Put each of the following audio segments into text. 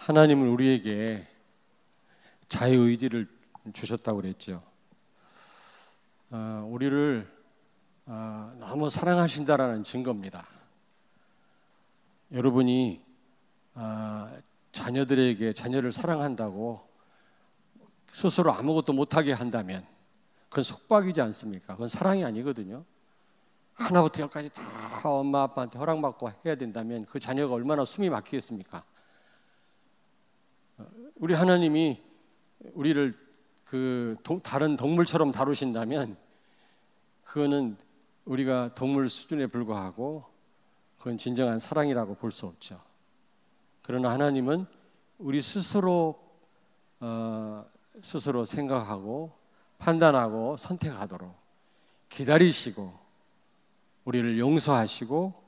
하나님은 우리에게 자유의지를 주셨다고 그랬죠. 우리를 너무 사랑하신다라는 증거입니다. 여러분이 자녀를 사랑한다고 스스로 아무것도 못하게 한다면 그건 속박이지 않습니까? 그건 사랑이 아니거든요. 하나부터 열까지 다 엄마 아빠한테 허락받고 해야 된다면 그 자녀가 얼마나 숨이 막히겠습니까? 우리 하나님이 우리를 다른 동물처럼 다루신다면 그거는 우리가 동물 수준에 불과하고 그건 진정한 사랑이라고 볼 수 없죠. 그러나 하나님은 우리 스스로 생각하고 판단하고 선택하도록 기다리시고 우리를 용서하시고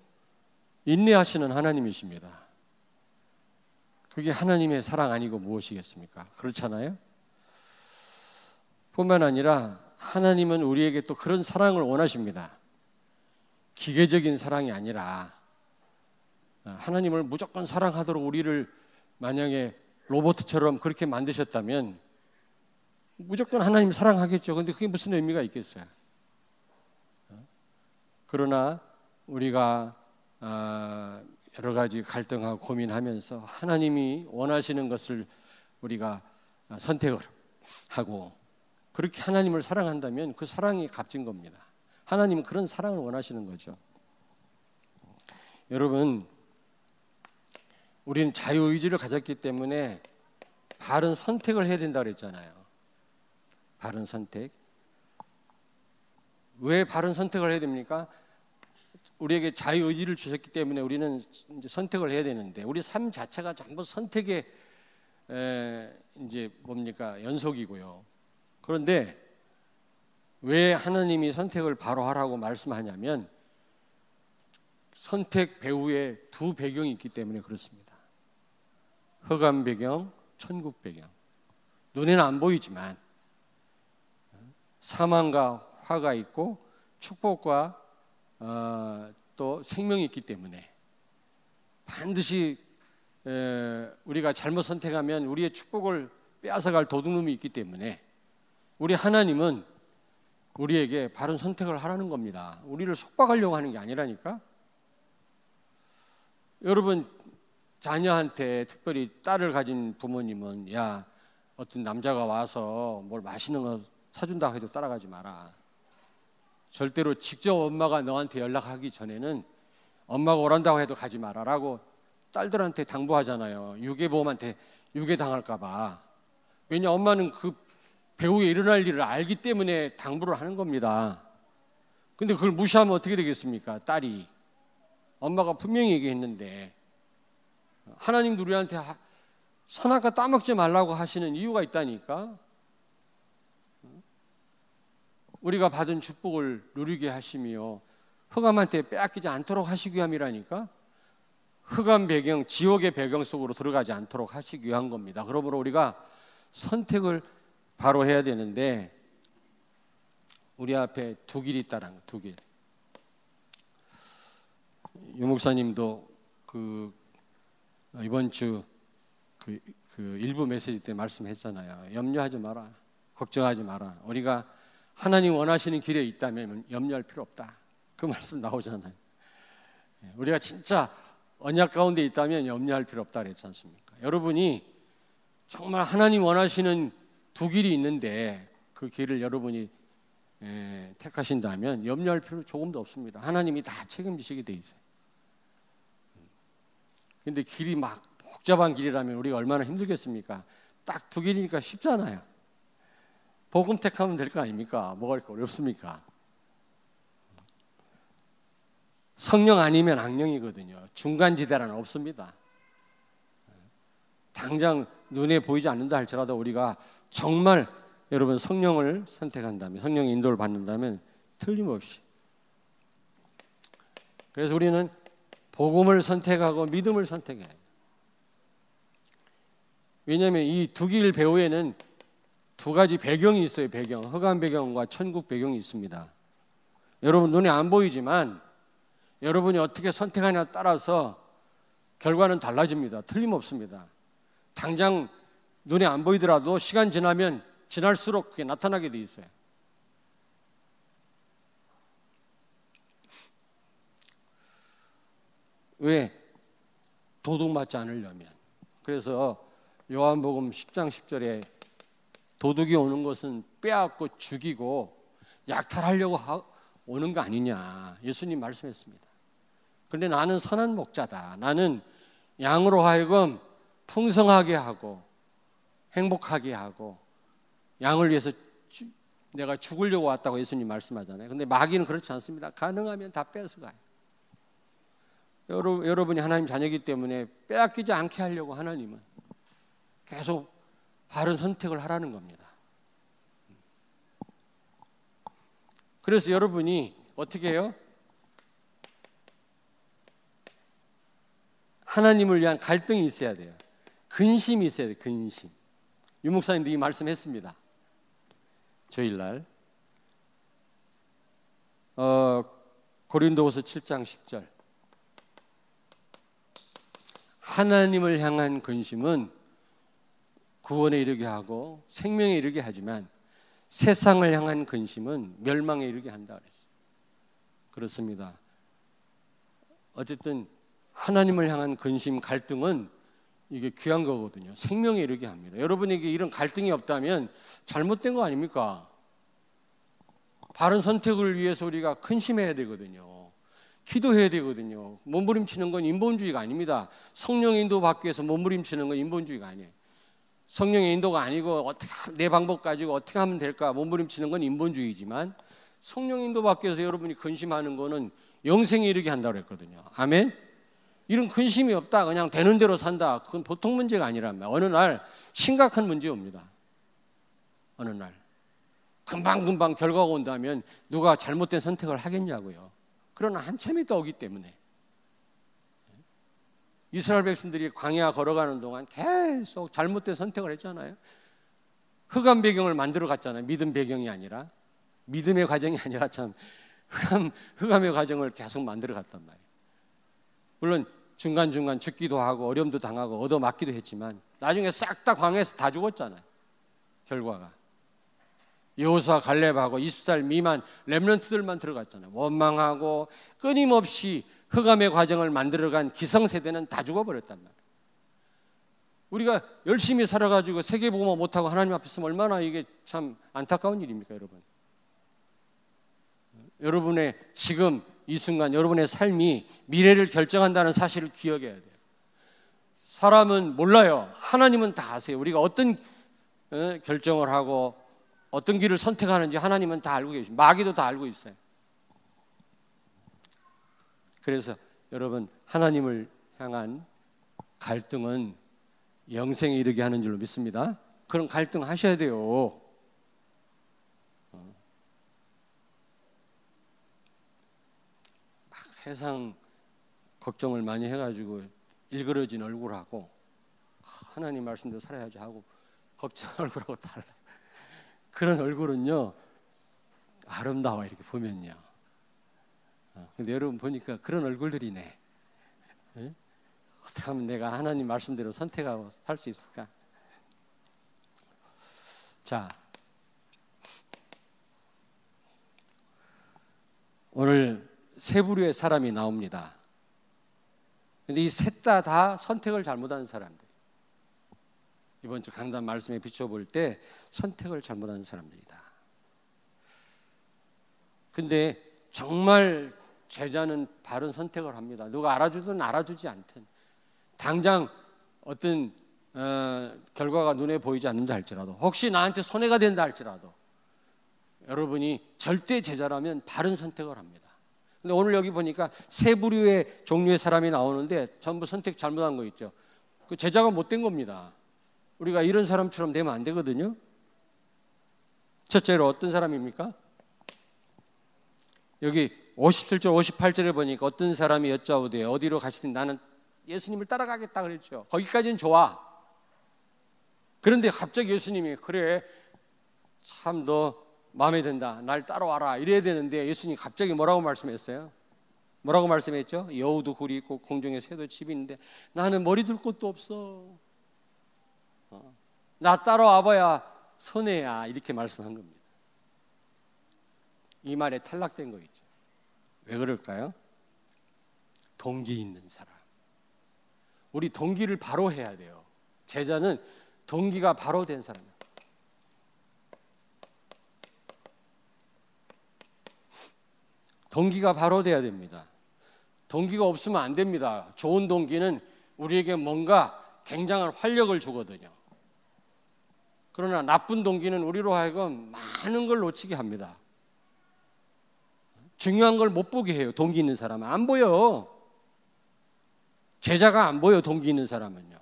인내하시는 하나님이십니다. 그게 하나님의 사랑 아니고 무엇이겠습니까? 그렇잖아요? 뿐만 아니라 하나님은 우리에게 또 그런 사랑을 원하십니다. 기계적인 사랑이 아니라 하나님을 무조건 사랑하도록 우리를 만약에 로봇처럼 그렇게 만드셨다면 무조건 하나님 사랑하겠죠. 그런데 그게 무슨 의미가 있겠어요? 그러나 우리가 여러 가지 갈등하고 고민하면서 하나님이 원하시는 것을 우리가 선택을 하고 그렇게 하나님을 사랑한다면 그 사랑이 값진 겁니다. 하나님은 그런 사랑을 원하시는 거죠. 여러분, 우리는 자유의지를 가졌기 때문에 바른 선택을 해야 된다고 그랬잖아요. 바른 선택. 왜 바른 선택을 해야 됩니까? 우리에게 자유의지를 주셨기 때문에 우리는 이제 선택을 해야 되는데 우리 삶 자체가 전부 선택의 이제 연속이고요. 그런데 왜 하나님이 선택을 바로 하라고 말씀하냐면 선택 배후에 두 배경이 있기 때문에 그렇습니다. 흑암 배경, 천국 배경. 눈에는 안 보이지만 사망과 화가 있고 축복과 또 생명이 있기 때문에 반드시 우리가 잘못 선택하면 우리의 축복을 빼앗아갈 도둑놈이 있기 때문에 우리 하나님은 우리에게 바른 선택을 하라는 겁니다. 우리를 속박하려고 하는 게 아니라니까. 여러분, 자녀한테 특별히 딸을 가진 부모님은 어떤 남자가 와서 뭘 맛있는 거 사준다 해도 따라가지 마라. 절대로 직접 엄마가 너한테 연락하기 전에는 엄마가 오란다고 해도 가지 마라라고 딸들한테 당부하잖아요. 유괴보험한테 유괴당할까 봐. 왜냐, 엄마는 그 배후에 일어날 일을 알기 때문에 당부를 하는 겁니다. 근데 그걸 무시하면 어떻게 되겠습니까? 딸이. 엄마가 분명히 얘기했는데 하나님도 우리한테 선악과 따먹지 말라고 하시는 이유가 있다니까. 우리가 받은 축복을 누리게 하시며 흑암한테 빼앗기지 않도록 하시기 위함이라니까. 흑암 배경, 지옥의 배경 속으로 들어가지 않도록 하시기 위한 겁니다. 그러므로 우리가 선택을 바로 해야 되는데 우리 앞에 두 길이 있다는 거, 두 길. 유 목사님도 이번 주 일부 메시지 때 말씀했잖아요. 염려하지 마라, 걱정하지 마라. 우리가 하나님 원하시는 길에 있다면 염려할 필요 없다. 그 말씀 나오잖아요. 우리가 진짜 언약 가운데 있다면 염려할 필요 없다 그랬지 않습니까? 여러분이 정말 하나님 원하시는 두 길이 있는데 그 길을 여러분이 택하신다면 염려할 필요 조금도 없습니다. 하나님이 다 책임지시게 돼 있어요. 근데 길이 막 복잡한 길이라면 우리가 얼마나 힘들겠습니까? 딱 두 길이니까 쉽잖아요. 복음 택하면 될 거 아닙니까? 뭐가 이렇게 어렵습니까? 성령 아니면 악령이거든요. 중간지대라는 없습니다. 당장 눈에 보이지 않는다 할지라도 우리가 정말 여러분 성령을 선택한다면, 성령의 인도를 받는다면 틀림없이. 그래서 우리는 복음을 선택하고 믿음을 선택해야 해요. 왜냐하면 이 두 길 배후에는 두 가지 배경이 있어요. 배경, 흑암 배경과 천국 배경이 있습니다. 여러분 눈에 안 보이지만 여러분이 어떻게 선택하냐에 따라서 결과는 달라집니다. 틀림없습니다. 당장 눈에 안 보이더라도 시간 지나면 지날수록 그게 나타나게 돼 있어요. 왜? 도둑맞지 않으려면. 그래서 요한복음 10장 10절에 도둑이 오는 것은 빼앗고 죽이고 약탈하려고 오는 거 아니냐, 예수님 말씀했습니다. 그런데 나는 선한 목자다. 나는 양으로 하여금 풍성하게 하고 행복하게 하고 양을 위해서 내가 죽으려고 왔다고 예수님 말씀하잖아요. 그런데 마귀는 그렇지 않습니다. 가능하면 다 빼앗아가요. 여러분이 하나님 자녀이기 때문에 빼앗기지 않게 하려고 하나님은 계속 바른 선택을 하라는 겁니다. 그래서 여러분이 어떻게 해요? 하나님을 위한 갈등이 있어야 돼요. 근심이 있어야 돼요. 근심. 유 목사님도 이 말씀했습니다. 주일날 고린도후서 7장 10절 하나님을 향한 근심은 구원에 이르게 하고 생명에 이르게 하지만 세상을 향한 근심은 멸망에 이르게 한다 그랬어요. 그렇습니다. 어쨌든 하나님을 향한 근심, 갈등은 이게 귀한 거거든요. 생명에 이르게 합니다. 여러분에게 이런 갈등이 없다면 잘못된 거 아닙니까? 바른 선택을 위해서 우리가 근심해야 되거든요. 기도해야 되거든요. 몸부림치는 건 인본주의가 아닙니다. 성령의 인도 받기 위해서 몸부림치는 건 인본주의가 아니에요. 성령의 인도가 아니고 어떻게 내 방법 가지고 어떻게 하면 될까 몸부림치는 건 인본주의지만 성령의 인도 받기 위해서 여러분이 근심하는 거는 영생에 이르게 한다고 했거든요. 아멘? 이런 근심이 없다, 그냥 되는 대로 산다, 그건 보통 문제가 아니라면 어느 날 심각한 문제 옵니다. 어느 날 금방금방 결과가 온다면 누가 잘못된 선택을 하겠냐고요. 그러나 한참 있다 오기 때문에 이스라엘 백성들이 광야 걸어가는 동안 계속 잘못된 선택을 했잖아요. 흑암 배경을 만들어 갔잖아요. 믿음 배경이 아니라, 믿음의 과정이 아니라 참 흑암의 과정을 계속 만들어 갔단 말이에요. 물론 중간중간 죽기도 하고 어려움도 당하고 얻어맞기도 했지만 나중에 싹 다 광야에서 다 죽었잖아요. 결과가 여호수아 갈렙하고 20살 미만 렘넌트들만 들어갔잖아요. 원망하고 끊임없이 흑암의 과정을 만들어간 기성세대는 다 죽어버렸단 말이에요. 우리가 열심히 살아가지고 세계복음화 못하고 하나님 앞에 있으면 얼마나 이게 참 안타까운 일입니까, 여러분? 여러분의 지금 이 순간 여러분의 삶이 미래를 결정한다는 사실을 기억해야 돼요. 사람은 몰라요. 하나님은 다 아세요. 우리가 어떤 결정을 하고 어떤 길을 선택하는지 하나님은 다 알고 계십니다. 마귀도 다 알고 있어요. 그래서 여러분, 하나님을 향한 갈등은 영생에 이르게 하는 줄로 믿습니다. 그런 갈등 하셔야 돼요. 막 세상 걱정을 많이 해가지고 일그러진 얼굴하고 하나님 말씀대로 살아야지 하고 걱정한 얼굴하고 달라요. 그런 얼굴은요 아름다워, 이렇게 보면요. 근데 여러분 보니까 그런 얼굴들이네. 네? 어떻게 하면 내가 하나님 말씀대로 선택하고 살 수 있을까? 자, 오늘 세 부류의 사람이 나옵니다. 근데 이 셋 다 선택을 잘못한 사람들. 이번 주 강단 말씀에 비춰볼 때 선택을 잘못한 사람들이다. 근데 정말 제자는 바른 선택을 합니다. 누가 알아주든 알아주지 않든 당장 어떤 결과가 눈에 보이지 않는다 할지라도, 혹시 나한테 손해가 된다 할지라도 여러분이 절대 제자라면 바른 선택을 합니다. 근데 오늘 여기 보니까 세 부류의 종류의 사람이 나오는데 전부 선택 잘못한 거 있죠. 그 제자가 못된 겁니다. 우리가 이런 사람처럼 되면 안 되거든요. 첫째로 어떤 사람입니까? 여기 57절 58절에 보니까 어떤 사람이 여짜오되 어디로 가시든 나는 예수님을 따라가겠다 그랬죠. 거기까지는 좋아. 그런데 갑자기 예수님이 그래 참 너 마음에 든다, 날 따라와라 이래야 되는데 예수님이 갑자기 뭐라고 말씀했어요? 뭐라고 말씀했죠? 여우도 굴이 있고 공중에 새도 집이 있는데 나는 머리 둘 곳도 없어. 나 따라와봐야 손해야, 이렇게 말씀한 겁니다. 이 말에 탈락된 거 있죠. 왜 그럴까요? 동기 있는 사람. 우리 동기를 바로 해야 돼요. 제자는 동기가 바로 된 사람이에요. 동기가 바로 돼야 됩니다. 동기가 없으면 안 됩니다. 좋은 동기는 우리에게 뭔가 굉장한 활력을 주거든요. 그러나 나쁜 동기는 우리로 하여금 많은 걸 놓치게 합니다. 중요한 걸 못 보게 해요. 동기 있는 사람은 안 보여. 제자가 안 보여. 동기 있는 사람은요.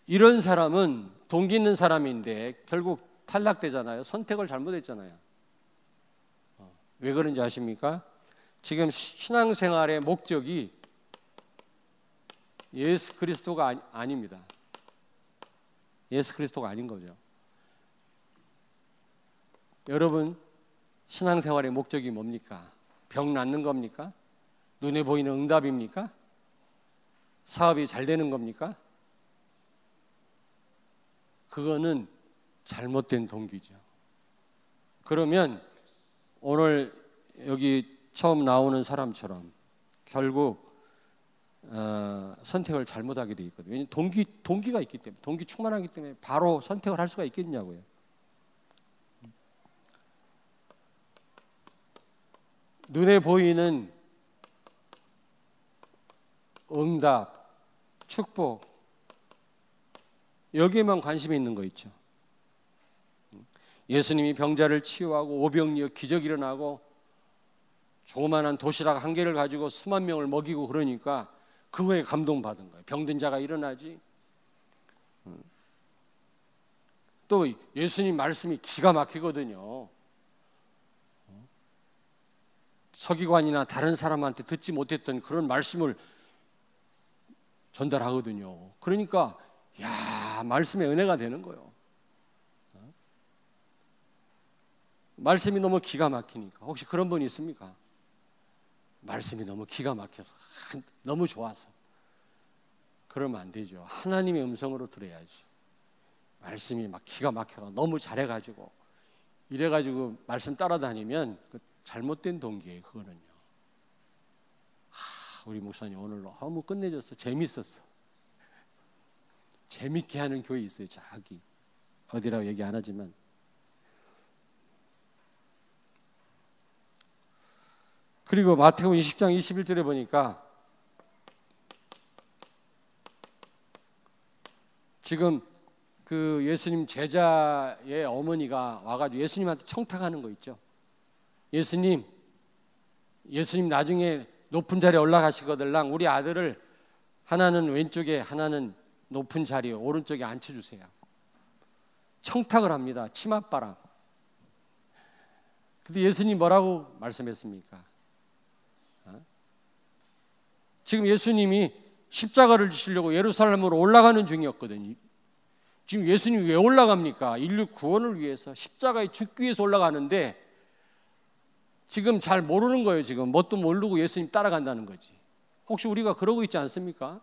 이런 사람은 동기 있는 사람인데 결국 탈락되잖아요. 선택을 잘못했잖아요. 왜 그런지 아십니까? 지금 신앙생활의 목적이 예수 그리스도가 아닙니다. 예수 그리스도가 아닌 거죠. 여러분, 신앙생활의 목적이 뭡니까? 병 낫는 겁니까? 눈에 보이는 응답입니까? 사업이 잘 되는 겁니까? 그거는 잘못된 동기죠. 그러면 오늘 여기 처음 나오는 사람처럼 결국 선택을 잘못하게 돼 있거든요. 왜냐하면 동기가 있기 때문에, 동기 충만하기 때문에 바로 선택을 할 수가 있겠냐고요. 눈에 보이는 응답, 축복, 여기에만 관심이 있는 거 있죠. 예수님이 병자를 치유하고 오병이어 기적이 일어나고 조그만한 도시락 한 개를 가지고 수만 명을 먹이고 그러니까 그거에 감동받은 거예요. 병든 자가 일어나지. 또 예수님 말씀이 기가 막히거든요. 서기관이나 다른 사람한테 듣지 못했던 그런 말씀을 전달하거든요. 그러니까 야, 말씀의 은혜가 되는 거예요. 말씀이 너무 기가 막히니까. 혹시 그런 분 있습니까? 말씀이 너무 기가 막혀서, 너무 좋아서. 그러면 안 되죠. 하나님의 음성으로 들어야지. 말씀이 막 기가 막혀서 너무 잘해가지고 이래가지고 말씀 따라다니면 그 잘못된 동기예요. 그거는요. 우리 목사님 오늘 너무 끝내줬어. 재밌었어. 재밌게 하는 교회 있어요. 저기 어디라고 얘기 안 하지만. 그리고 마태복음 20장 21절에 보니까 지금 그 예수님 제자의 어머니가 와가지고 예수님한테 청탁하는 거 있죠. 예수님 나중에 높은 자리에 올라가시거들랑 우리 아들을 하나는 왼쪽에 하나는 높은 자리에 오른쪽에 앉혀주세요. 청탁을 합니다. 치맛바람. 근데 예수님 뭐라고 말씀했습니까? 지금 예수님이 십자가를 지시려고 예루살렘으로 올라가는 중이었거든요. 지금 예수님이 왜 올라갑니까? 인류 구원을 위해서 십자가에 죽기 위해서 올라가는데 지금 잘 모르는 거예요. 지금 뭣도 모르고 예수님 따라간다는 거지. 혹시 우리가 그러고 있지 않습니까?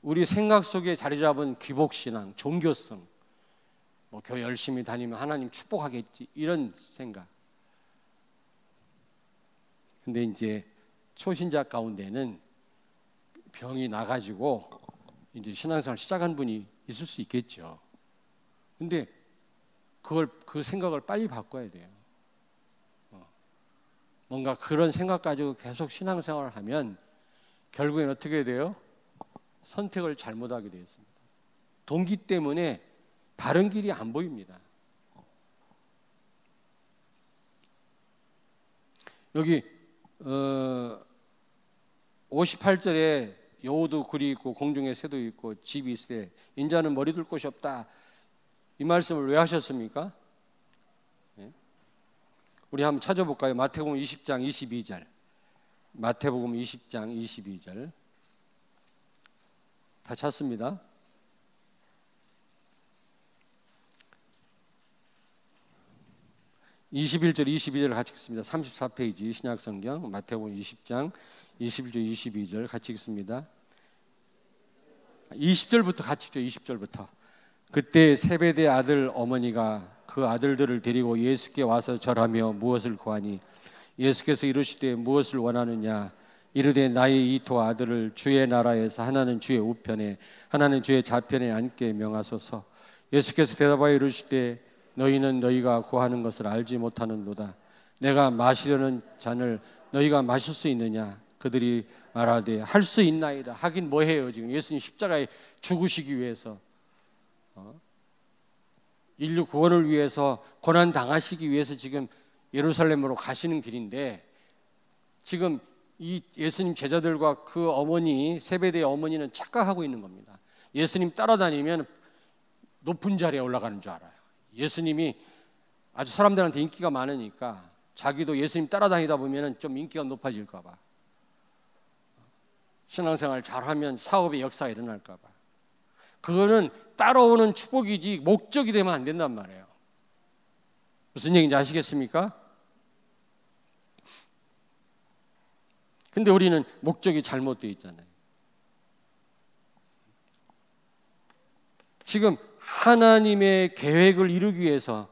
우리 생각 속에 자리 잡은 귀복신앙, 종교성, 뭐 교회 열심히 다니면 하나님 축복하겠지, 이런 생각. 근데 이제 초신자 가운데는 병이 나가지고 이제 신앙생활 시작한 분이 있을 수 있겠죠. 근데 그 생각을 빨리 바꿔야 돼요. 뭔가 그런 생각 가지고 계속 신앙생활을 하면 결국엔 어떻게 돼요? 선택을 잘못하게 되었습니다. 동기 때문에 바른 길이 안 보입니다. 여기 58절에 여우도 굴이 있고 공중에 새도 있고 집이 있으되 인자는 머리 둘 곳이 없다. 이 말씀을 왜 하셨습니까? 우리 한번 찾아볼까요? 마태복음 20장 22절. 마태복음 20장 22절. 다 찾습니다. 21절 22절 같이 읽습니다. 34페이지 신약성경 마태복음 20장 21절 22절 같이 읽습니다. 20절부터 같이 읽죠. 20절부터. 그때 세베대 아들 어머니가 그 아들들을 데리고 예수께 와서 절하며 무엇을 구하니 예수께서 이르시되 무엇을 원하느냐 이르되 나의 이 두 아들을 주의 나라에서 하나는 주의 우편에 하나는 주의 좌편에 앉게 명하소서. 예수께서 대답하여 이르시되 너희는 너희가 구하는 것을 알지 못하는도다. 내가 마시려는 잔을 너희가 마실 수 있느냐? 그들이 말하되 할 수 있나이다. 하긴 뭐해요 지금 예수님 십자가에 죽으시기 위해서 인류 구원을 위해서 고난 당하시기 위해서 지금 예루살렘으로 가시는 길인데 지금 이 예수님 제자들과 그 어머니 세베대의 어머니는 착각하고 있는 겁니다. 예수님 따라다니면 높은 자리에 올라가는 줄 알아요. 예수님이 아주 사람들한테 인기가 많으니까 자기도 예수님 따라다니다 보면 좀 인기가 높아질까 봐, 신앙생활 잘하면 사업의 역사가 일어날까 봐. 그거는 따라오는 축복이지 목적이 되면 안 된단 말이에요. 무슨 얘기인지 아시겠습니까? 근데 우리는 목적이 잘못되어 있잖아요. 지금 하나님의 계획을 이루기 위해서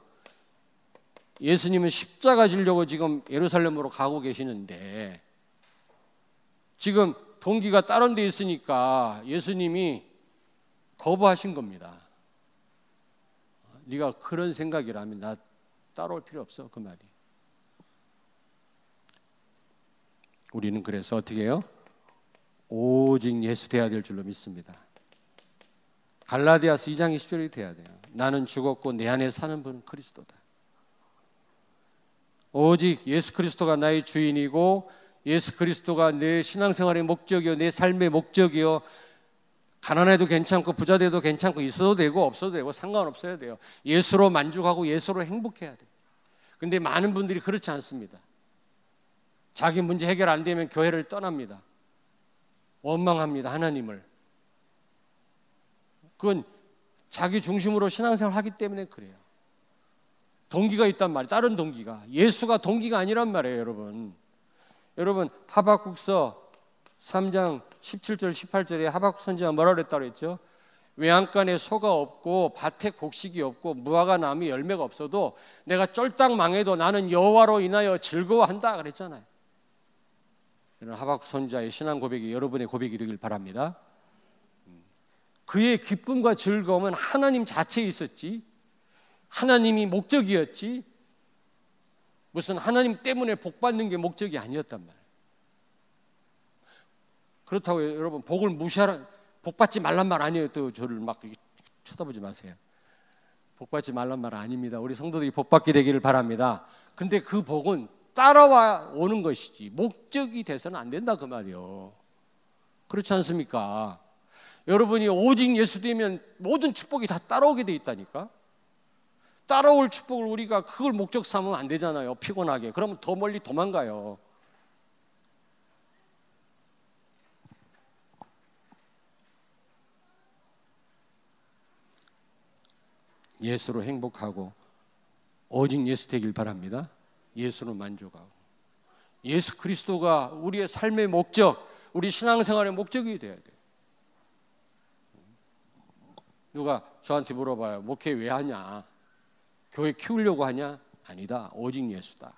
예수님은 십자가 지려고 지금 예루살렘으로 가고 계시는데 지금 동기가 다른 데 있으니까 예수님이 거부하신 겁니다. 네가 그런 생각이라면 나 따라올 필요 없어, 그 말이. 우리는 그래서 어떻게 해요? 오직 예수 돼야 될 줄로 믿습니다. 갈라디아서 2장 20절이 돼야 돼요. 나는 죽었고 내 안에 사는 분은 그리스도다. 오직 예수 그리스도가 나의 주인이고 예수 그리스도가 내 신앙생활의 목적이요 내 삶의 목적이요. 가난해도 괜찮고 부자 돼도 괜찮고 있어도 되고 없어도 되고 상관없어야 돼요. 예수로 만족하고 예수로 행복해야 돼요. 근데 많은 분들이 그렇지 않습니다. 자기 문제 해결 안 되면 교회를 떠납니다. 원망합니다, 하나님을. 그건 자기 중심으로 신앙생활 하기 때문에 그래요. 동기가 있단 말이에요. 다른 동기가. 예수가 동기가 아니란 말이에요, 여러분. 여러분 하박국서 3장 17절 18절에 하박국 선지자가 뭐라 그랬다고 그랬죠? 외양간에 소가 없고 밭에 곡식이 없고 무화과 나무 열매가 없어도 내가 쫄딱 망해도 나는 여호와로 인하여 즐거워한다 그랬잖아요. 이런 하박국 선지자의 신앙 고백이 여러분의 고백이 되길 바랍니다. 그의 기쁨과 즐거움은 하나님 자체에 있었지 하나님이 목적이었지 무슨 하나님 때문에 복 받는 게 목적이 아니었단 말이에요. 그렇다고 여러분 복을 무시하라, 복 받지 말란 말 아니에요. 또 저를 막 쳐다보지 마세요. 복 받지 말란 말 아닙니다. 우리 성도들이 복 받게 되기를 바랍니다. 근데 그 복은 따라와 오는 것이지 목적이 돼서는 안 된다 그 말이에요. 그렇지 않습니까? 여러분이 오직 예수 되면 모든 축복이 다 따라오게 돼 있다니까. 따라올 축복을 우리가 그걸 목적 삼으면 안 되잖아요. 피곤하게. 그러면 더 멀리 도망가요. 예수로 행복하고 오직 예수 되길 바랍니다. 예수로 만족하고 예수 그리스도가 우리의 삶의 목적, 우리 신앙생활의 목적이 돼야 돼요. 누가 저한테 물어봐요. 목회 왜 하냐? 교회 키우려고 하냐? 아니다. 오직 예수다.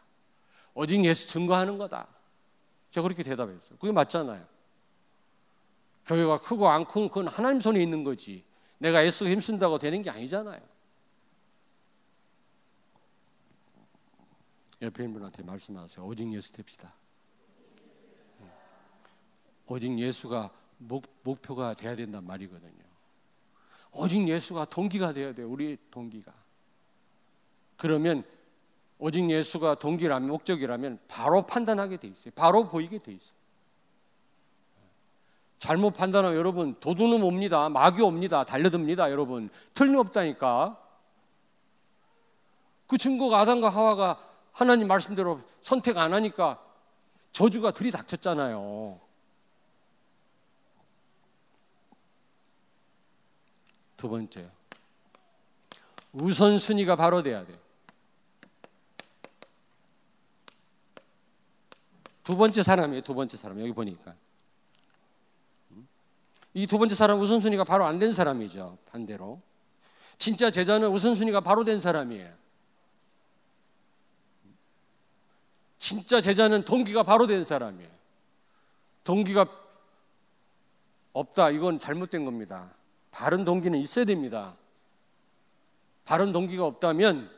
오직 예수 증거하는 거다. 제가 그렇게 대답했어요. 그게 맞잖아요. 교회가 크고 안 크고 그건 하나님 손에 있는 거지. 내가 애쓰고 힘쓴다고 되는 게 아니잖아요. 옆에 있는 분한테 말씀하세요. 오직 예수 됩시다. 오직 예수가 목표가 돼야 된단 말이거든요. 오직 예수가 동기가 돼야 돼요. 우리 동기가. 그러면 오직 예수가 동기라면 목적이라면 바로 판단하게 돼 있어요. 바로 보이게 돼 있어요. 잘못 판단하면 여러분 도둑놈 옵니다. 마귀 옵니다. 달려듭니다. 여러분 틀림없다니까. 그 증거가 아담과 하와가 하나님 말씀대로 선택 안 하니까 저주가 들이닥쳤잖아요. 두 번째요. 우선순위가 바로 돼야 돼요. 두 번째 사람이에요. 두 번째 사람. 여기 보니까 이 두 번째 사람 우선순위가 바로 안 된 사람이죠. 반대로 진짜 제자는 우선순위가 바로 된 사람이에요. 진짜 제자는 동기가 바로 된 사람이에요. 동기가 없다, 이건 잘못된 겁니다. 바른 동기는 있어야 됩니다. 바른 동기가 없다면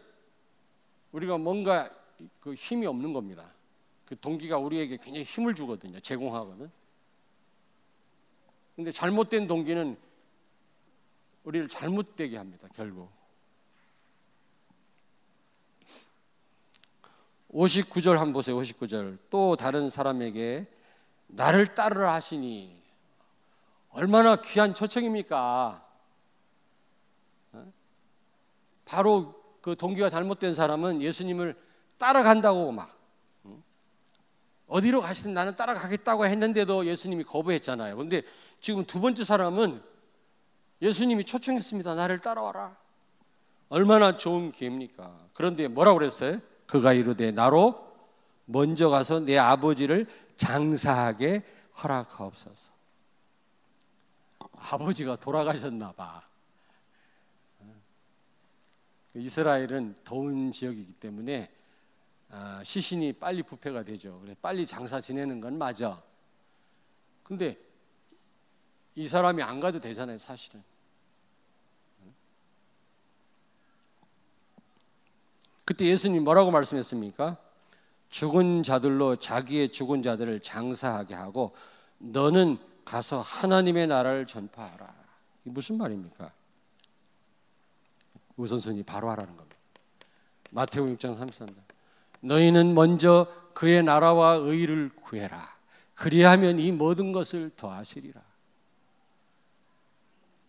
우리가 뭔가 그 힘이 없는 겁니다. 그 동기가 우리에게 굉장히 힘을 주거든요. 제공하거든. 근데 잘못된 동기는 우리를 잘못되게 합니다. 결국 59절 한번 보세요. 59절. 또 다른 사람에게 나를 따르라 하시니, 얼마나 귀한 초청입니까? 바로 그 동기가 잘못된 사람은 예수님을 따라간다고 막 어디로 가시든 나는 따라가겠다고 했는데도 예수님이 거부했잖아요. 그런데 지금 두 번째 사람은 예수님이 초청했습니다. 나를 따라와라. 얼마나 좋은 기회입니까? 그런데 뭐라고 그랬어요? 그가 이르되 나로 먼저 가서 내 아버지를 장사하게 허락하옵소서. 아버지가 돌아가셨나 봐. 이스라엘은 더운 지역이기 때문에 시신이 빨리 부패가 되죠. 그래 빨리 장사 지내는 건 맞아. 근데 이 사람이 안 가도 되잖아요, 사실은. 그때 예수님 뭐라고 말씀했습니까? 죽은 자들로 자기의 죽은 자들을 장사하게 하고 너는 가서 하나님의 나라를 전파하라. 이게 무슨 말입니까? 우선순위 바로 하라는 겁니다. 마태복음 6장 33절. 너희는 먼저 그의 나라와 의를 구해라. 그리하면 이 모든 것을 더하시리라.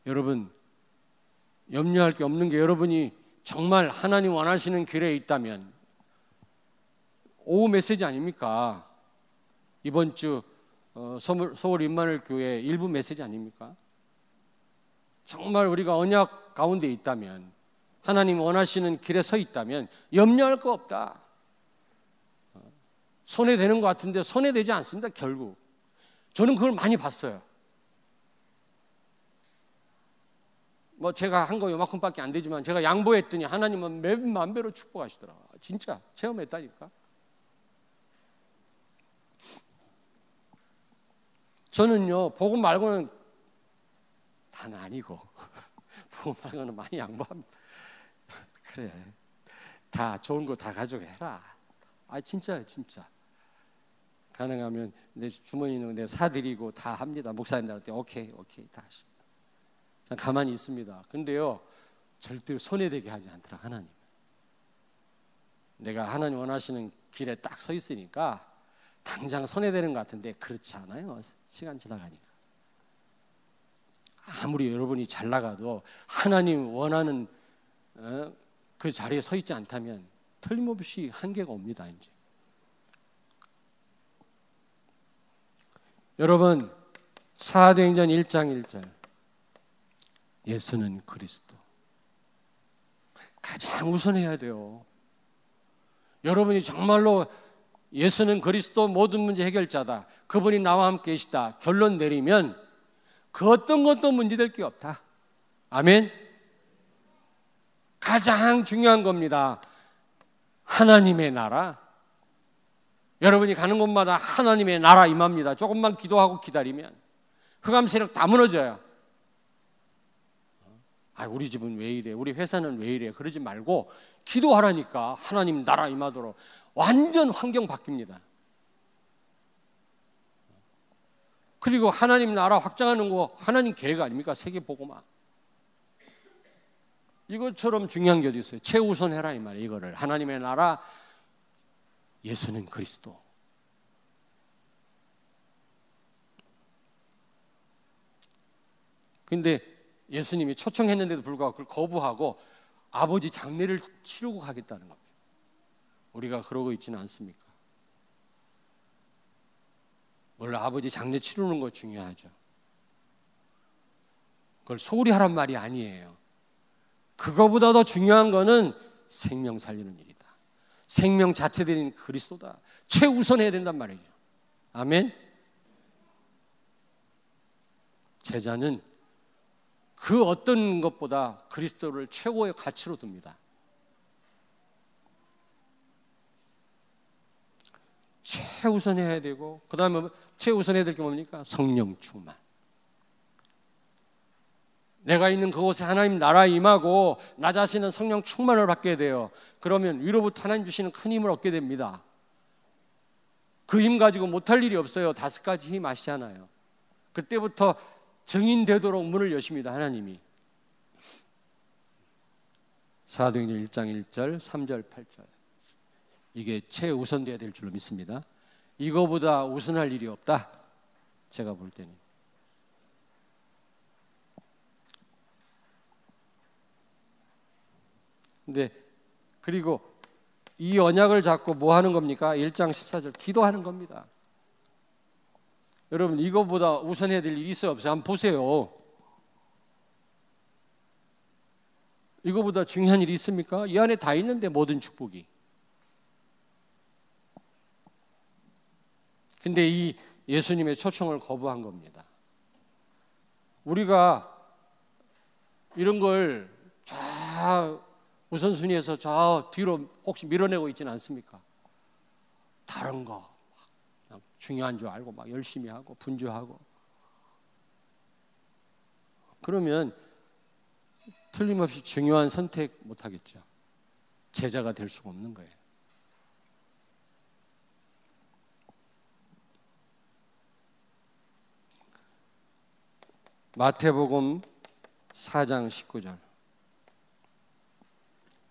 여러분, 염려할 게 없는 게, 여러분이 정말 하나님 원하시는 길에 있다면 오후 메시지 아닙니까? 이번 주 서울 임마누엘 교회 일부 메시지 아닙니까? 정말 우리가 언약 가운데 있다면, 하나님 원하시는 길에 서 있다면 염려할 거 없다. 손해되는 것 같은데 손해되지 않습니다. 결국 저는 그걸 많이 봤어요. 뭐 제가 한 거 요만큼밖에 안 되지만 제가 양보했더니 하나님은 몇만 배로 축복하시더라고요. 진짜 체험했다니까. 저는요, 복음 말고는 다는 아니고 복음 말고는 많이 양보합니다. 그래, 다 좋은 거 다 가져가라. 진짜요, 진짜. 가능하면 내 주머니는 내가 사드리고 다 합니다. 목사님들한테 오케이 다 하시. 가만히 있습니다. 근데요, 절대 손해되게 하지 않더라, 하나님. 내가 하나님 원하시는 길에 딱 서 있으니까 당장 손해되는 것 같은데 그렇지 않아요. 시간 지나가니까. 아무리 여러분이 잘 나가도 하나님 원하는 그 자리에 서 있지 않다면 틀림없이 한계가 옵니다. 이제 여러분, 사도행전 1장 1절 예수는 그리스도 가장 우선해야 돼요. 여러분이 정말로 예수는 그리스도 모든 문제 해결자다, 그분이 나와 함께 계시다 결론 내리면 그 어떤 것도 문제될 게 없다. 아멘. 가장 중요한 겁니다. 하나님의 나라. 여러분이 가는 곳마다 하나님의 나라 임합니다. 조금만 기도하고 기다리면 흑암 세력 다 무너져요. 우리 집은 왜 이래, 우리 회사는 왜 이래, 그러지 말고 기도하라니까. 하나님 나라 임하도록 완전 환경 바뀝니다. 그리고 하나님 나라 확장하는 거 하나님 계획 아닙니까? 세계복음화. 이것처럼 중요한 게 어디 있어요? 최우선해라 이 말이에요. 이거를 하나님의 나라, 예수는 그리스도. 근데 예수님이 초청했는데도 불구하고 그걸 거부하고 아버지 장례를 치르고 가겠다는 겁니다. 우리가 그러고 있지는 않습니까? 원래 아버지 장례 치르는 거 중요하죠. 그걸 소홀히 하란 말이 아니에요. 그거보다 더 중요한 거는 생명 살리는 일이다. 생명 자체 되는 그리스도다. 최우선해야 된단 말이죠. 아멘. 제자는 그 어떤 것보다 그리스도를 최고의 가치로 둡니다. 최우선해야 되고, 그 다음에 최우선해야 될 게 뭡니까? 성령 충만. 내가 있는 그곳에 하나님 나라 임하고 나 자신은 성령 충만을 받게 돼요. 그러면 위로부터 하나님 주시는 큰 힘을 얻게 됩니다. 그 힘 가지고 못할 일이 없어요. 5가지 힘 아시잖아요. 그때부터 증인되도록 문을 여십니다. 하나님이. 사도행전 1장 1절 3절 8절 이게 최우선돼야 될 줄로 믿습니다. 이거보다 우선할 일이 없다. 제가 볼 때는. 근데 그리고 이 언약을 잡고 뭐 하는 겁니까? 1장 14절 기도하는 겁니다. 여러분 이거보다 우선해야 될 일이 있어요 없어요? 한번 보세요. 이거보다 중요한 일이 있습니까? 이 안에 다 있는데 모든 축복이. 근데 이 예수님의 초청을 거부한 겁니다. 우리가 이런 걸 쫙 우선순위에서 저 뒤로 혹시 밀어내고 있지는 않습니까? 다른 거 그냥 중요한 줄 알고 막 열심히 하고 분주하고. 그러면 틀림없이 중요한 선택 못 하겠죠. 제자가 될 수가 없는 거예요. 마태복음 4장 19절.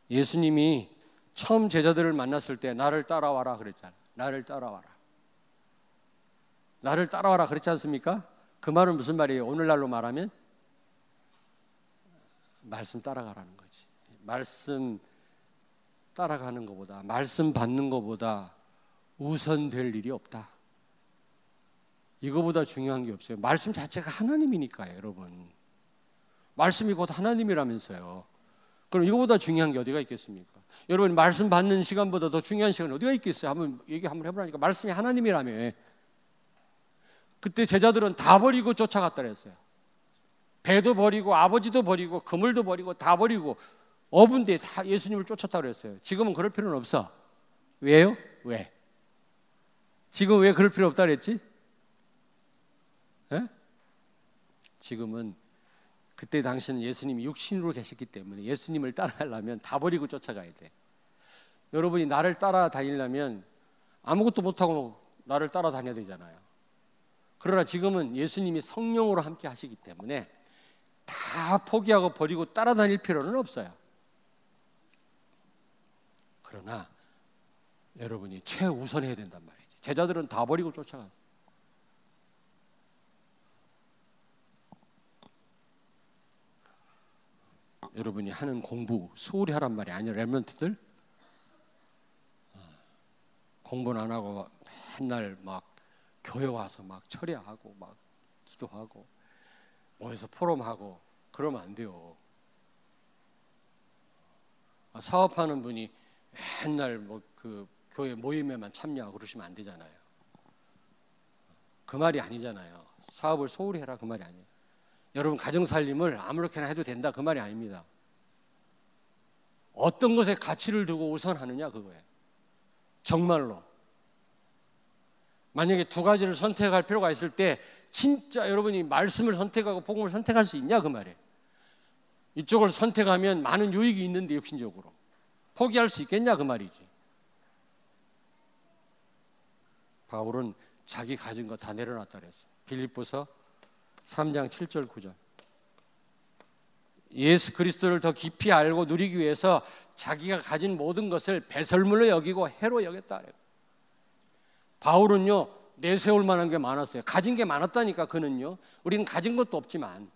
예수님이 처음 제자들을 만났을 때 나를 따라와라 그랬잖아요. 나를 따라와라. 나를 따라와라 그랬지 않습니까? 그 말은 무슨 말이에요? 오늘날로 말하면 말씀 따라가라는 거지. 말씀 따라가는 것보다, 말씀 받는 것보다 우선될 일이 없다. 이거보다 중요한 게 없어요. 말씀 자체가 하나님이니까요, 여러분. 말씀이 곧 하나님이라면서요. 그럼 이거보다 중요한 게 어디가 있겠습니까? 여러분 말씀 받는 시간보다 더 중요한 시간이 어디가 있겠어요? 한번 얘기 한번 해보라니까. 말씀이 하나님이라며. 그때 제자들은 다 버리고 쫓아갔다 그랬어요. 배도 버리고 아버지도 버리고 그물도 버리고 다 버리고 어분데 다 예수님을 쫓았다 그랬어요. 지금은 그럴 필요는 없어. 왜요? 왜? 지금 왜 그럴 필요 없다 그랬지? 에? 지금은 그때 당시는 예수님이 육신으로 계셨기 때문에 예수님을 따라가려면 다 버리고 쫓아가야 돼. 여러분이 나를 따라다니려면 아무것도 못하고 나를 따라다녀야 되잖아요. 그러나 지금은 예수님이 성령으로 함께 하시기 때문에 다 포기하고 버리고 따라다닐 필요는 없어요. 그러나 여러분이 최우선해야 된단 말이죠. 제자들은 다 버리고 쫓아갔어요. 여러분이 하는 공부 소홀히 하란 말이 아니에요. 렘넌트들 공부는 안 하고 맨날 막 교회 와서 막 철야하고 막 기도하고 모여서 포럼하고 그러면 안 돼요. 사업하는 분이 맨날 뭐 그 교회 모임에만 참여하고 그러시면 안 되잖아요. 그 말이 아니잖아요. 사업을 소홀히 해라 그 말이 아니에요. 여러분 가정살림을 아무렇게나 해도 된다 그 말이 아닙니다. 어떤 것에 가치를 두고 우선하느냐 그거예요. 정말로. 만약에 두 가지를 선택할 필요가 있을 때 진짜 여러분이 말씀을 선택하고 복음을 선택할 수 있냐 그 말이에요. 이쪽을 선택하면 많은 유익이 있는데 육신적으로 포기할 수 있겠냐 그 말이지. 바울은 자기 가진 거 다 내려놨다 그랬어요. 빌립보서 3장 7절 9절. 예수 그리스도를 더 깊이 알고 누리기 위해서 자기가 가진 모든 것을 배설물로 여기고 해로 여겼다 그래요. 바울은요 내세울 만한 게 많았어요. 가진 게 많았다니까. 그는요 우리는 가진 것도 없지만,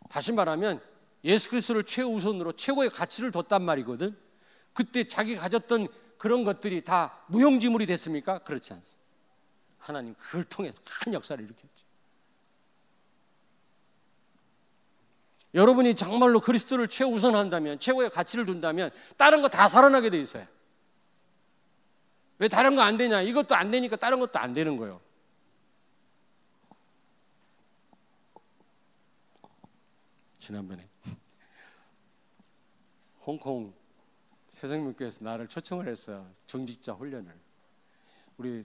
다시 말하면 예수 그리스도를 최우선으로 최고의 가치를 뒀단 말이거든. 그때 자기 가졌던 그런 것들이 다 무용지물이 됐습니까? 그렇지 않습니다. 하나님 그걸 통해서 큰 역사를 일으켰죠. 여러분이 정말로 그리스도를 최우선한다면, 최고의 가치를 둔다면 다른 거 다 살아나게 돼 있어요. 왜 다른 거 안 되냐? 이것도 안 되니까 다른 것도 안 되는 거예요. 지난번에 홍콩 새생명교회에서 나를 초청을 했어요. 중직자 훈련을. 우리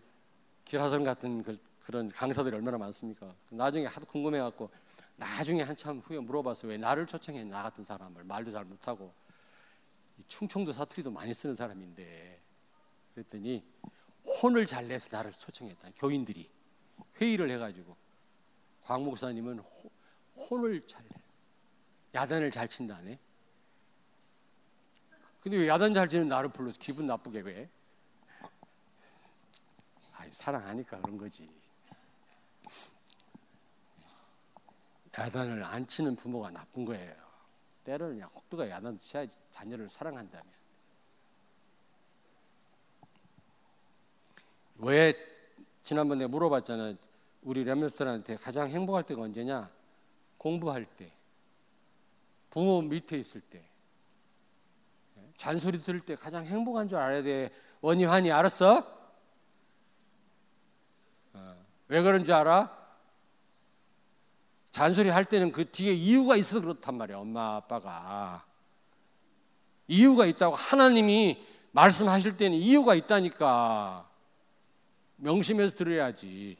기라성 같은 그런 강사들이 얼마나 많습니까? 나중에 하도 궁금해갖고 나중에 한참 후에 물어봤어요. 왜 나를 초청해? 나 같은 사람을 말도 잘 못하고 충청도 사투리도 많이 쓰는 사람인데. 그랬더니 혼을 잘 내서 나를 초청했다. 교인들이 회의를 해가지고 광 목사님은 혼을 잘 내. 야단을 잘 친다네. 근데 왜 야단 잘 치는 나를 불러서 기분 나쁘게 왜? 사랑하니까 그런 거지. 야단을 안 치는 부모가 나쁜 거예요. 때로는 그냥 혹두가 야단 쳐야지, 자녀를 사랑한다면. 왜 지난번에 물어봤잖아요. 우리 렘넌트들한테 가장 행복할 때가 언제냐? 공부할 때, 부모 밑에 있을 때, 잔소리 들을 때 가장 행복한 줄 알아야 돼. 원희환이 알았어? 왜 그런 줄 알아? 잔소리 할 때는 그 뒤에 이유가 있어서 그렇단 말이야. 엄마 아빠가 이유가 있다고. 하나님이 말씀하실 때는 이유가 있다니까. 명심해서 들어야지.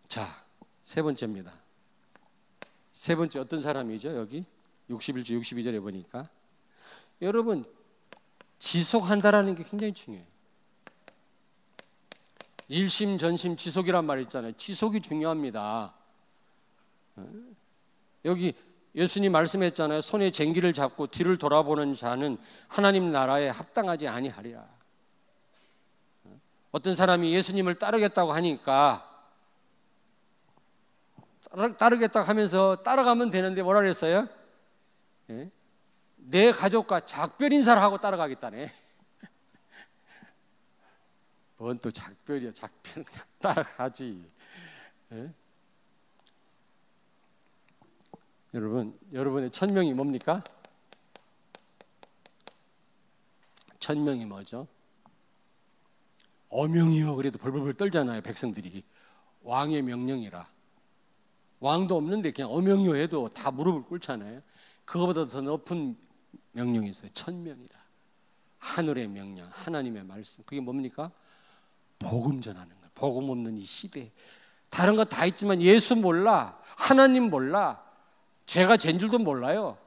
자, 세 번째입니다. 세 번째 어떤 사람이죠? 여기 61절 62절에 보니까 여러분 지속한다라는 게 굉장히 중요해요. 일심 전심 지속이란 말 있잖아요. 지속이 중요합니다. 여기 예수님 말씀했잖아요. 손에 쟁기를 잡고 뒤를 돌아보는 자는 하나님 나라에 합당하지 아니하리라. 어떤 사람이 예수님을 따르겠다고 하니까 따르겠다고 하면서 따라가면 되는데 뭐라 그랬어요? 내 가족과 작별 인사를 하고 따라가겠다네. 뭔 또 작별이야. 작별은 그냥 따라가지. 여러분의 천명이 뭡니까? 천명이 뭐죠? 어명이요. 그래도 벌벌벌 떨잖아요. 백성들이. 왕의 명령이라. 왕도 없는데 그냥 어명이요 해도 다 무릎을 꿇잖아요. 그거보다 더 높은 명령이 있어요. 천명이라. 하늘의 명령, 하나님의 말씀. 그게 뭡니까? 복음 전하는 거예요. 복음 없는 이 시대. 다른 거 다 있지만 예수 몰라. 하나님 몰라. 죄가 죄인 줄도 몰라요.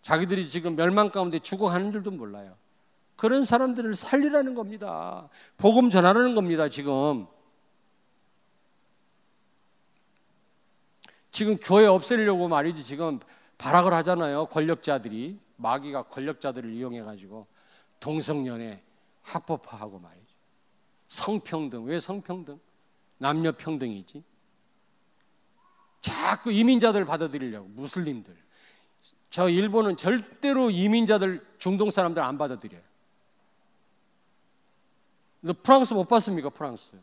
자기들이 지금 멸망 가운데 죽어가는 줄도 몰라요. 그런 사람들을 살리라는 겁니다. 복음 전하라는 겁니다. 지금 교회 없애려고 말이지 지금 발악을 하잖아요. 권력자들이. 마귀가 권력자들을 이용해가지고 동성연애 합법화하고 말이죠. 성평등. 왜 성평등? 남녀 평등이지. 자꾸 이민자들 받아들이려고. 무슬림들. 저 일본은 절대로 이민자들 중동 사람들 안 받아들여요. 근데 프랑스 못 봤습니까? 프랑스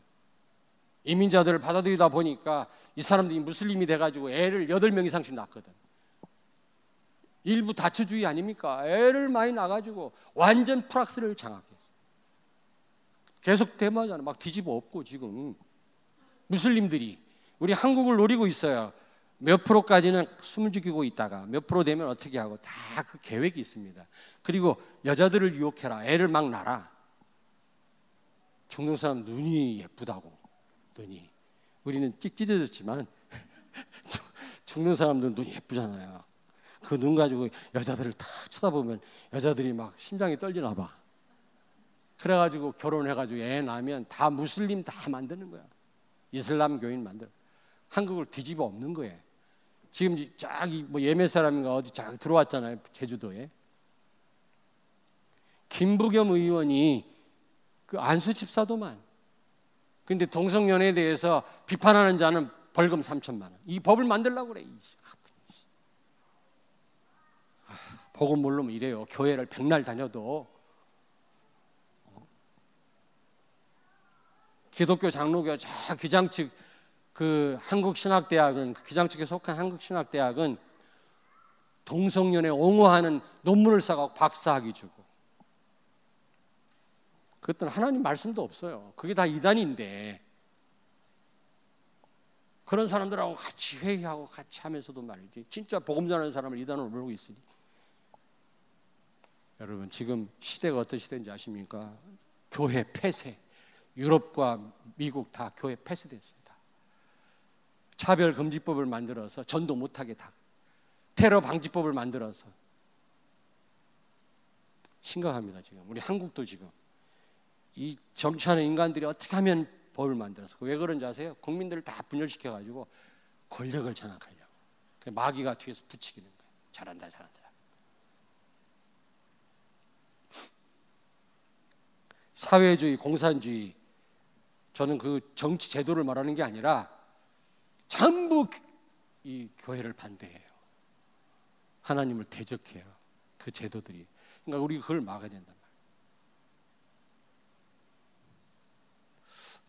이민자들을 받아들이다 보니까 이 사람들이 무슬림이 돼가지고 애를 8명 이상씩 낳거든. 일부 다처주의 아닙니까? 애를 많이 낳아가지고 완전 프랑스를 장악했어. 계속 대마잖아. 막 뒤집어 엎고 지금 무슬림들이 우리 한국을 노리고 있어요. 몇 프로까지는 숨을 죽이고 있다가 몇 프로 되면 어떻게 하고 다 그 계획이 있습니다. 그리고 여자들을 유혹해라. 애를 막 낳아라. 중동 사람 눈이 예쁘다고. 눈이. 우리는 찢어졌지만 중동 사람들은 눈이 예쁘잖아요. 그 눈 가지고 여자들을 다 쳐다보면 여자들이 막 심장이 떨리나 봐. 그래가지고 결혼해가지고 애 낳으면 다 무슬림 다 만드는 거야. 이슬람 교인 만들어. 한국을 뒤집어 엎는 거예요. 지금 저기 뭐 예멘 사람인가 어디 쫙 들어왔잖아요. 제주도에. 김부겸 의원이 그 안수 집사도만. 근데 동성연애에 대해서 비판하는 자는 벌금 3천만 원. 이 법을 만들려고 그래. 복음 모르면 이래요. 교회를 백날 다녀도 기독교 장로교 저 기장 측 그 한국신학대학은 그 기장 측에 속한 한국신학대학은 동성연애 옹호하는 논문을 써가지고 박사학위 주고, 그것들은 하나님 말씀도 없어요. 그게 다 이단인데, 그런 사람들하고 같이 회의하고 같이 하면서도 말이지, 진짜 복음 전하는 사람을 이단으로 몰고 있으니. 여러분, 지금 시대가 어떤 시대인지 아십니까? 교회 폐쇄. 유럽과 미국 다 교회 폐쇄됐습니다. 차별금지법을 만들어서 전도 못하게 다, 테러 방지법을 만들어서 심각합니다. 지금 우리 한국도 지금 이 정치하는 인간들이 어떻게 하면 법을 만들어서, 왜 그런지 아세요? 국민들을 다 분열시켜가지고 권력을 장악하려고. 마귀가 뒤에서 부추기는 거예요. 잘한다 잘한다. 사회주의, 공산주의, 저는 그 정치 제도를 말하는 게 아니라 전부 이 교회를 반대해요. 하나님을 대적해요. 그 제도들이. 그러니까 우리가 그걸 막아야 된단 말이에요.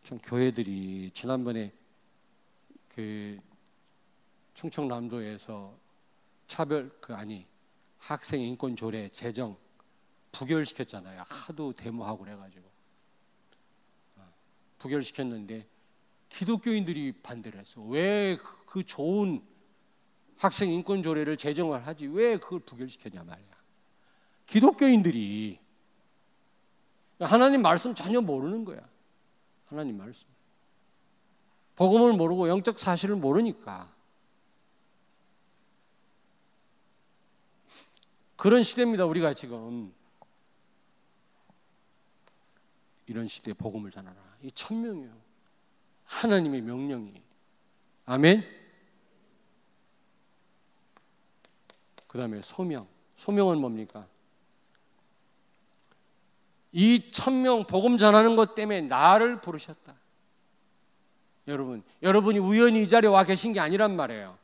좀 교회들이 지난번에 그 충청남도에서 학생 인권 조례 제정 부결시켰잖아요. 하도 데모하고 그래가지고 부결시켰는데 기독교인들이 반대를 했어. 왜 그 좋은 학생 인권 조례를 제정을 하지 왜 그걸 부결시켰냐 말이야. 기독교인들이 하나님 말씀 전혀 모르는 거야. 하나님 말씀, 복음을 모르고 영적 사실을 모르니까. 그런 시대입니다. 우리가 지금 이런 시대에 복음을 전하라. 이 천명이에요. 하나님의 명령이. 아멘. 그 다음에 소명. 소명은 뭡니까? 이 천명 복음 전하는 것 때문에 나를 부르셨다. 여러분이 우연히 이 자리에 와 계신 게 아니란 말이에요.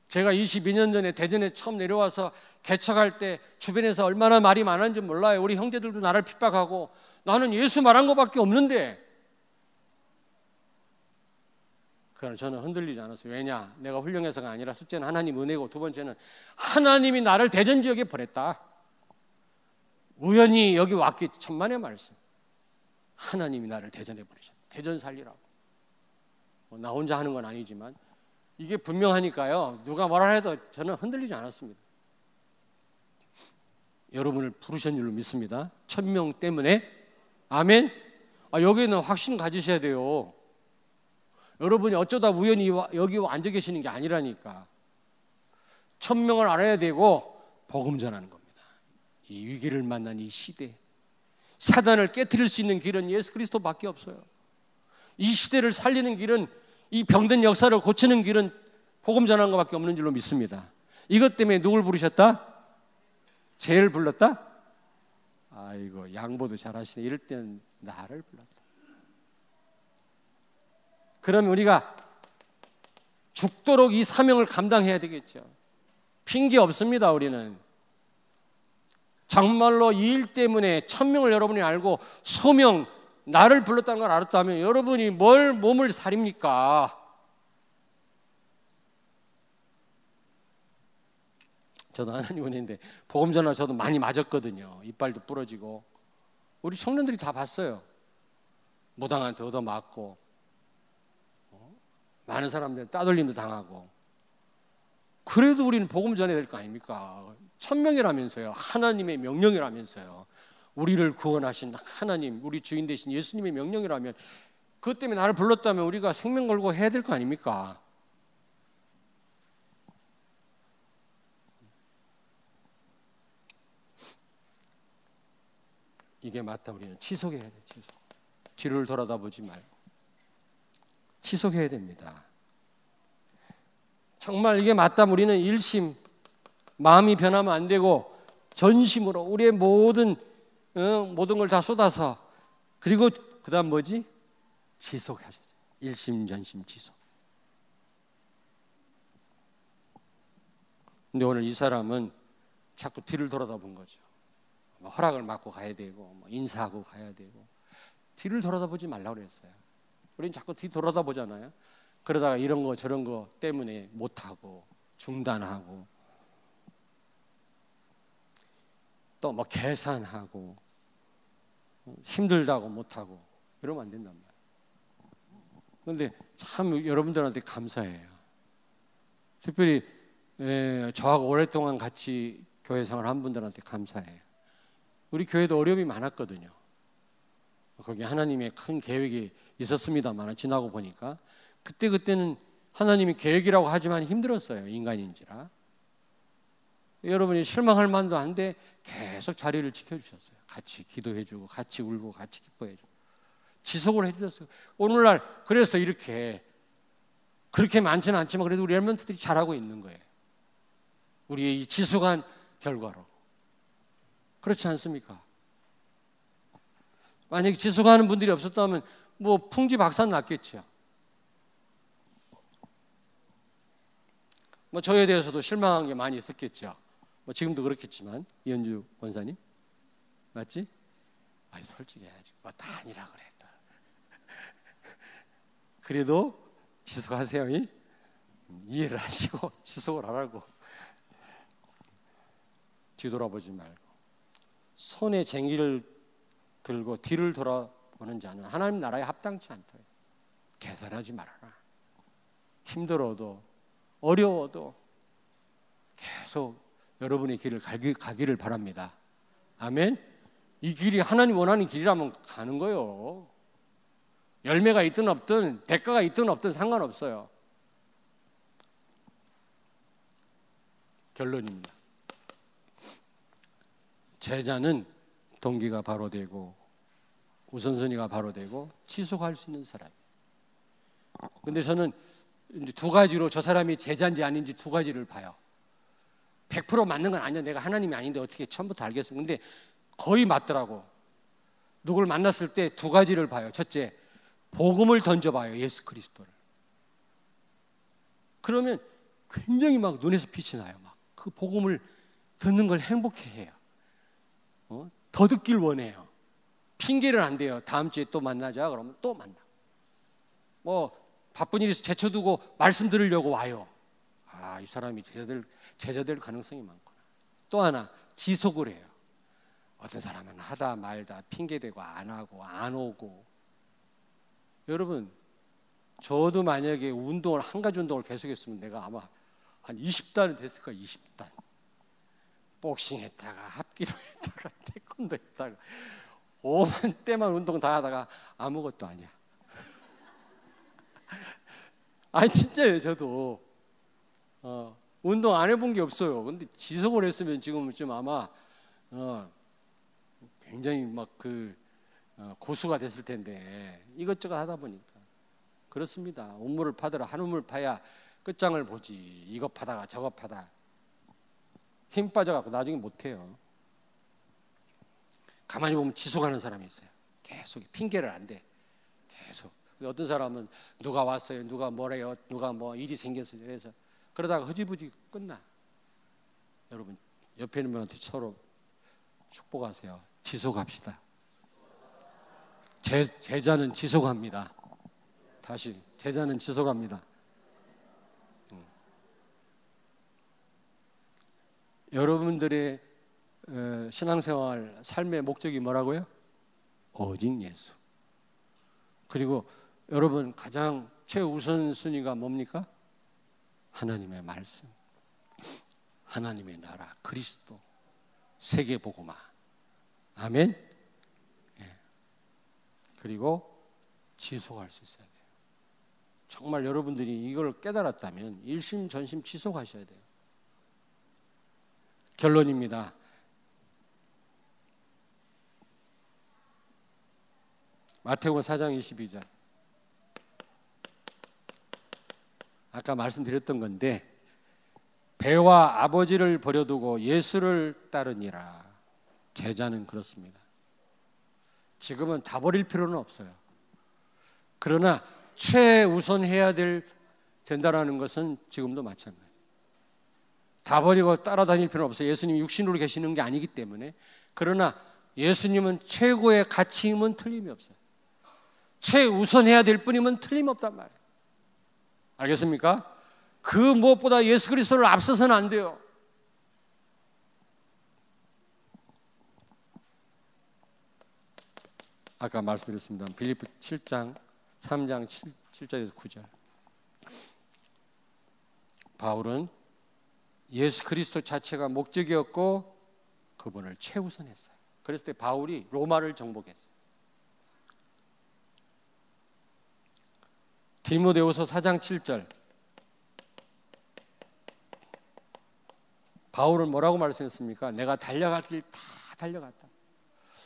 제가 22년 전에 대전에 처음 내려와서 개척할 때 주변에서 얼마나 말이 많았는지 몰라요. 우리 형제들도 나를 핍박하고, 나는 예수 말한 것밖에 없는데. 그러나 저는 흔들리지 않았어요. 왜냐? 내가 훌륭해서가 아니라 첫째는 하나님 은혜고, 두 번째는 하나님이 나를 대전 지역에 보냈다. 우연히 여기 왔기 천만의 말씀. 하나님이 나를 대전에 보내셨다. 대전 살리라고. 나 혼자 하는 건 아니지만 이게 분명하니까요, 누가 뭐라 해도 저는 흔들리지 않았습니다. 여러분을 부르신 줄로 믿습니다. 천명 때문에. 아멘. 여기는 확신 가지셔야 돼요. 여러분이 어쩌다 우연히 여기 앉아 계시는 게 아니라니까. 천명을 알아야 되고 복음 전하는 겁니다. 이 위기를 만난 이 시대, 사단을 깨트릴 수 있는 길은 예수 그리스도밖에 없어요. 이 시대를 살리는 길은, 이 병든 역사를 고치는 길은 복음 전하는 것밖에 없는 줄로 믿습니다. 이것 때문에 누굴 부르셨다? 쟤를 불렀다? 아이고, 양보도 잘하시네. 이럴 때는 나를 불렀다. 그러면 우리가 죽도록 이 사명을 감당해야 되겠죠. 핑계 없습니다. 우리는 정말로 이 일 때문에 천명을 여러분이 알고 소명, 나를 불렀다는 걸 알았다면 여러분이 뭘 몸을 사립니까? 저도 하나님 은혜인데 복음 전화 저도 많이 맞았거든요. 이빨도 부러지고. 우리 청년들이 다 봤어요. 무당한테 얻어맞고, 많은 사람들 따돌림도 당하고. 그래도 우리는 복음 전해야 될 거 아닙니까? 천명이라면서요. 하나님의 명령이라면서요. 우리를 구원하신 하나님, 우리 주인 되신 예수님의 명령이라면, 그것 때문에 나를 불렀다면 우리가 생명 걸고 해야 될 거 아닙니까? 이게 맞다. 우리는 지속해야 돼. 지속. 뒤를 돌아다보지 말고 지속해야 됩니다. 정말 이게 맞다면 우리는 일심, 마음이 변하면 안 되고 전심으로 우리의 모든 걸 다 쏟아서, 그리고 그 다음 뭐지? 지속하셔야죠. 일심, 전심, 지속. 근데 오늘 이 사람은 자꾸 뒤를 돌아다본 거죠. 허락을 받고 가야 되고, 인사하고 가야 되고. 뒤를 돌아다보지 말라고 그랬어요. 우리는 자꾸 뒤 돌아다보잖아요. 그러다가 이런 거 저런 거 때문에 못하고 중단하고 또 뭐 계산하고 힘들다고 못하고 이러면 안 된단 말이에요. 그런데 참 여러분들한테 감사해요. 특별히 저하고 오랫동안 같이 교회 생활 한 분들한테 감사해요. 우리 교회도 어려움이 많았거든요. 거기 하나님의 큰 계획이 있었습니다만 지나고 보니까 그때는 하나님이 계획이라고 하지만 힘들었어요. 인간인지라. 여러분이 실망할 만도 한데 계속 자리를 지켜주셨어요. 같이 기도해주고 같이 울고 같이 기뻐해주고 지속을 해주셨어요. 오늘날 그래서 이렇게 그렇게 많지는 않지만 그래도 우리 렘넌트들이 잘하고 있는 거예요. 우리의 이 지속한 결과로. 그렇지 않습니까? 만약에 지속하는 분들이 없었다면 뭐 풍지박산 났겠죠. 뭐 저에 대해서도 실망한 게 많이 있었겠죠. 뭐 지금도 그렇겠지만 이현주 원사님 맞지? 아니 솔직히 해야지 뭐 다 아니라 그래 또. 그래도 지속하세요. 이해를 하시고 지속을 하라고. 뒤돌아보지 말고 손에 쟁기를 들고 뒤를 돌아보는 자는 하나님 나라에 합당치 않다. 계산하지 말아라. 힘들어도 어려워도 계속 여러분의 길을 가기를 바랍니다. 아멘. 이 길이 하나님 원하는 길이라면 가는 거예요. 열매가 있든 없든 대가가 있든 없든 상관없어요. 결론입니다. 제자는 동기가 바로 되고 우선순위가 바로 되고 지속할 수 있는 사람이에요. 근데 저는 두 가지로 저 사람이 제자인지 아닌지 두 가지를 봐요. 100% 맞는 건 아니야. 내가 하나님이 아닌데 어떻게 처음부터 알겠습니까? 근데 거의 맞더라고. 누굴 만났을 때 두 가지를 봐요. 첫째, 복음을 던져봐요. 예수 그리스도를. 그러면 굉장히 막 눈에서 빛이 나요. 막 그 복음을 듣는 걸 행복해해요. 더 듣길 원해요. 핑계를 안 대요. 다음 주에 또 만나자 그러면 또 만나. 뭐 바쁜 일이 있어 제쳐두고 말씀 들으려고 와요. 아, 이 사람이 제자 될 가능성이 많구나. 또 하나 지속을 해요. 어떤 사람은 하다 말다 핑계대고 안 하고 안 오고. 여러분 저도 만약에 운동을 한 가지 운동을 계속했으면 내가 아마 한 20단은 됐을 거예요. 20단. 복싱 했다가 합기도 했다가 태권도 했다가 오만 때만 운동 다 하다가 아무것도 아니야. 아니 진짜예요. 저도 운동 안 해본 게 없어요. 근데 지속을 했으면 지금은 좀 아마 굉장히 막 고수가 됐을 텐데 이것저것 하다 보니까 그렇습니다. 우물을 파더라 한 우물 파야 끝장을 보지. 이거 파다가 저거 파다 힘 빠져갖고 나중에 못해요. 가만히 보면 지속하는 사람이 있어요. 계속 핑계를 안 대. 계속. 어떤 사람은 누가 왔어요, 누가 뭐래요, 누가 뭐 일이 생겼어요. 그래서 그러다가 흐지부지 끝나. 여러분 옆에 있는 분한테 서로 축복하세요. 지속합시다. 제자는 지속합니다. 다시 제자는 지속합니다. 여러분들의 신앙생활 삶의 목적이 뭐라고요? 오직 예수. 그리고 여러분 가장 최우선순위가 뭡니까? 하나님의 말씀, 하나님의 나라, 그리스도, 세계복음화. 아멘. 네. 그리고 지속할 수 있어야 돼요. 정말 여러분들이 이걸 깨달았다면 일심전심 지속하셔야 돼요. 결론입니다. 마태복음 4장 22절. 아까 말씀드렸던 건데 배와 아버지를 버려두고 예수를 따르니라. 제자는 그렇습니다. 지금은 다 버릴 필요는 없어요. 그러나 최우선해야 된다라는 것은 지금도 마찬가지예요. 다 버리고 따라다닐 필요는 없어요. 예수님이 육신으로 계시는 게 아니기 때문에. 그러나 예수님은 최고의 가치임은 틀림이 없어요. 최우선해야 될 뿐임은 틀림없단 말이에요. 알겠습니까? 그 무엇보다 예수 그리스도를 앞서서는 안 돼요. 아까 말씀드렸습니다. 빌립보 7장 3장 7절에서 9절. 바울은 예수 그리스도 자체가 목적이었고 그분을 최우선했어요. 그랬을 때 바울이 로마를 정복했어요. 디모데후서 4장 7절. 바울은 뭐라고 말씀했습니까? 내가 달려갈 길 다 달려갔다.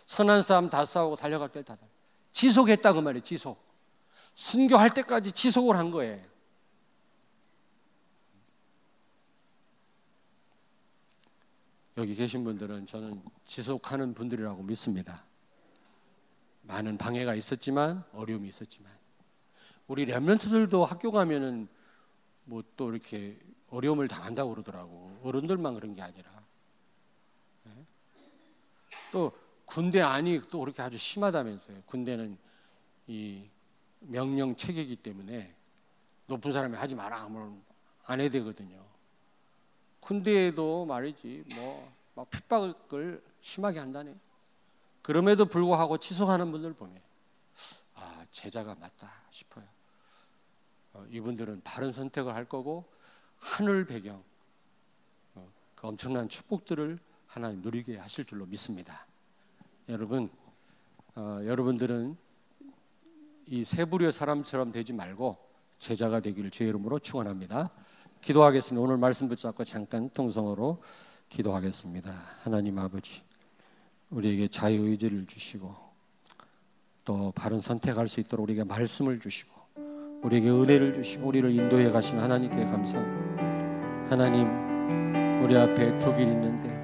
선한 싸움 다 싸우고 달려갈 길 다 달려. 지속했다 그 말이에요. 지속. 순교할 때까지 지속을 한 거예요. 여기 계신 분들은 저는 지속하는 분들이라고 믿습니다. 많은 방해가 있었지만, 어려움이 있었지만, 우리 렘넌트들도 학교 가면은 뭐 또 이렇게 어려움을 당한다고 그러더라고. 어른들만 그런 게 아니라. 또 군대 안이 또 그렇게 아주 심하다면서요. 군대는 이 명령 체계이기 때문에 높은 사람이 하지 마라 하면 안 해야 되거든요. 군대에도 말이지 뭐 막 핍박을 심하게 한다네. 그럼에도 불구하고 지속하는 분들 보면 아, 제자가 맞다 싶어요. 이분들은 바른 선택을 할 거고 하늘 배경 그 엄청난 축복들을 하나님 누리게 하실 줄로 믿습니다. 여러분, 여러분들은 이 세부류의 사람처럼 되지 말고 제자가 되기를 주의 이름으로 축원합니다. 기도하겠습니다. 오늘 말씀 붙잡고 잠깐 통성으로 기도하겠습니다. 하나님 아버지, 우리에게 자유의지를 주시고 또 바른 선택할 수 있도록 우리에게 말씀을 주시고 우리에게 은혜를 주시고 우리를 인도해 가신 하나님께 감사합니다. 하나님, 우리 앞에 두 길 있는데